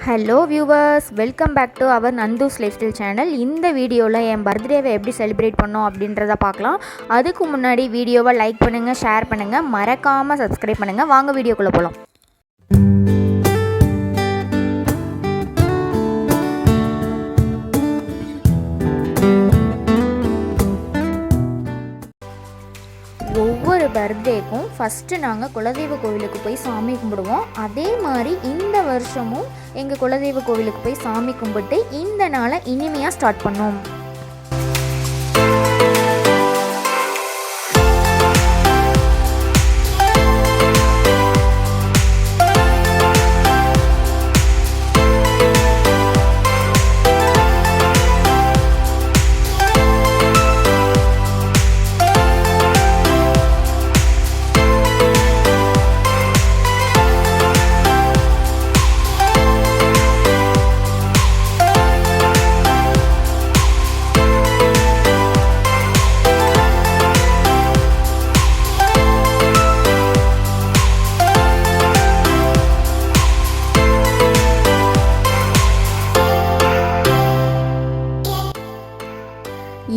Hello viewers, welcome back to our Nandhu's lifestyle channel. இந்த வீடியோவில் என் பர்த்டேவை எப்படி செலிப்ரேட் பண்ணோம் அப்படின்றத பார்க்கலாம். அதுக்கு முன்னாடி வீடியோவை லைக் பண்ணுங்கள், ஷேர் பண்ணுங்கள், மறக்காமல் சப்ஸ்கிரைப் பண்ணுங்கள். வாங்க வீடியோக்குள்ளே போகலாம். ஒவ்வொரு பர்த்டேக்கும் ஃபஸ்ட்டு நாங்கள் குலதெய்வ கோவிலுக்கு போய் சாமி கும்பிடுவோம். அதே மாதிரி இந்த வருஷமும் எங்கள் குலதெய்வ கோவிலுக்கு போய் சாமி கும்பிட்டு இந்த நாளை இனிமையாக ஸ்டார்ட் பண்ணோம்.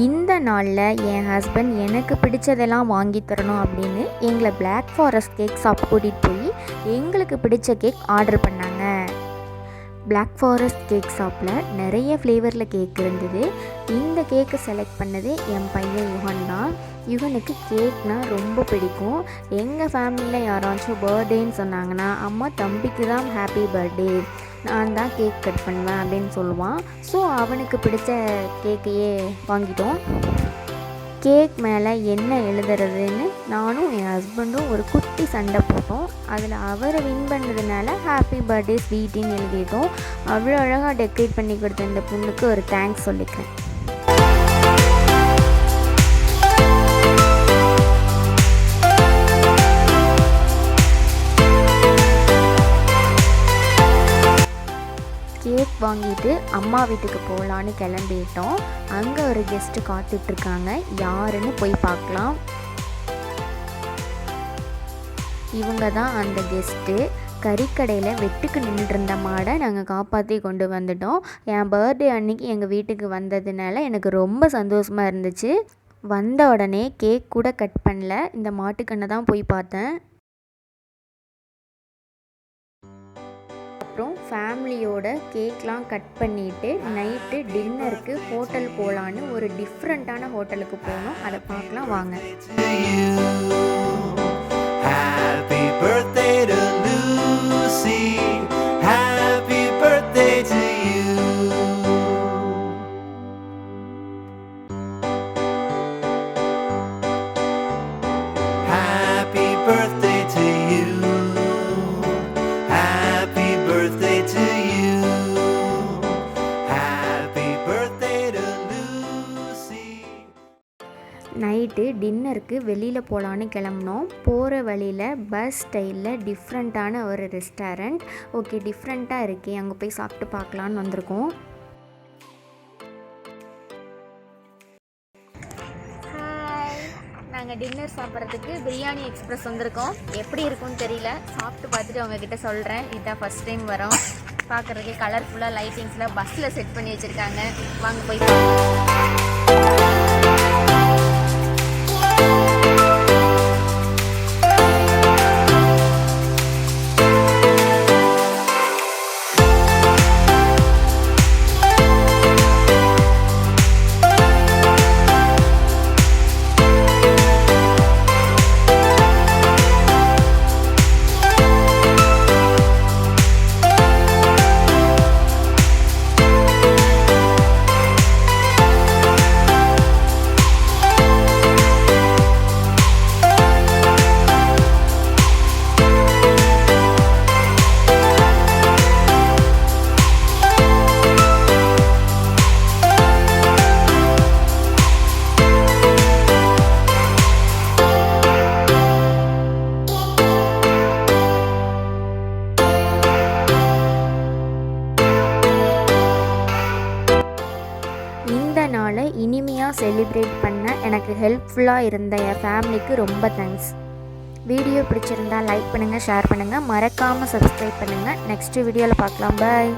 இந்த நாளில் என் ஹஸ்பண்ட் எனக்கு பிடிச்சதெல்லாம் வாங்கி தரணும் அப்படின்னு எங்களை பிளாக் ஃபாரஸ்ட் கேக் ஷாப் கூட்டிகிட்டு போய் எங்களுக்கு பிடிச்ச கேக் ஆர்டர் பண்ணாங்க. பிளாக் ஃபாரஸ்ட் கேக் ஷாப்பில் நிறைய ஃப்ளேவரில் கேக் இருந்தது. இந்த கேக்கை செலக்ட் பண்ணது என் பையன் யுகன் தான். யுகனுக்கு கேக்னால் ரொம்ப பிடிக்கும். எங்கள் ஃபேமிலியில் யாராச்சும் பர்த்டேன்னு சொன்னாங்கன்னா அம்மா தம்பிக்கு தான் ஹாப்பி பர்த்டே, நான் தான் கேக் கட் பண்ணுவேன் அப்படின்னு சொல்லுவான். ஸோ அவனுக்கு பிடிச்ச கேக்கையே வாங்கிட்டோம். கேக் மேலே என்ன எழுதுறதுன்னு நானும் என் ஹஸ்பண்டும் ஒரு குட்டி சண்டை போட்டோம். அதில் அவர் வின் பண்ணதுனால ஹாப்பி பர்த்டே ஸ்வீட்டின்னு எழுதிட்டோம். அவ்வளோ அழகாக டெக்கரேட் பண்ணி கொடுத்த இந்த பொண்ணுக்கு ஒரு தேங்க்ஸ் சொல்லிக்கிறேன். கேக் வாங்கிட்டு அம்மா வீட்டுக்கு போகலான்னு கிளம்பிட்டோம். அங்கே ஒரு கெஸ்ட்டு காத்துட்ருக்காங்க. யாருன்னு போய் பார்க்கலாம். இவங்க தான் அந்த கெஸ்ட்டு. கறிக்கடையில் வெட்டுக்கு நின்றுருந்த மாடை நாங்கள் காப்பாற்றி கொண்டு வந்துட்டோம். என் பர்த்டே அன்னைக்கு எங்கள் வீட்டுக்கு வந்ததுனால எனக்கு ரொம்ப சந்தோஷமாக இருந்துச்சு. வந்த உடனே கேக் கூட கட் பண்ணல, இந்த மாட்டுக்கண்ணை தான் போய் பார்த்தேன். அப்புறம் ஃபேமிலியோட கேக்லாம் கட் பண்ணிவிட்டு நைட்டு டின்னருக்கு ஹோட்டல் போகலான்னு ஒரு டிஃப்ரெண்ட்டான ஹோட்டலுக்கு போனோம். அதை பார்க்கலாம் வாங்க. Happy birthday to Lucy, happy birthday to you. Happy birthday to you. Night டின்னருக்கு வெளியில் போகலான்னு கிளம்புனோம். போகிற வழியில் பஸ் ஸ்டைலில் டிஃப்ரெண்ட்டான ஒரு ரெஸ்டாரண்ட். ஓகே, டிஃப்ரெண்ட்டாக இருக்கே, அங்கே போய் சாப்பிட்டு பார்க்கலான்னு வந்திருக்கோம். நாங்கள் டின்னர் சாப்பிட்றதுக்கு பிரியாணி எக்ஸ்பிரஸ் வந்திருக்கோம். எப்படி இருக்குன்னு தெரியல, சாப்பிட்டு பார்த்துட்டு அவங்கக்கிட்ட சொல்கிறேன். இதுதான் ஃபஸ்ட் டைம் வரோம். பார்க்குறதுக்கே கலர்ஃபுல்லாக லைட்டிங்ஸ்லாம் பஸ்ஸில் செட் பண்ணி வச்சுருக்காங்க. வாங்க போய் நாளை இனிமையாக செலிப்ரேட் பண்ண எனக்கு ஹெல்ப்ஃபுல்லாக இருந்த என் ஃபேமிலிக்கு ரொம்ப தேங்க்ஸ். வீடியோ பிடிச்சிருந்தால் லைக் பண்ணுங்கள், ஷேர் பண்ணுங்கள், மறக்காமல் சப்ஸ்கிரைப் பண்ணுங்கள். நெக்ஸ்ட் வீடியோவில் பார்க்கலாம். பாய்.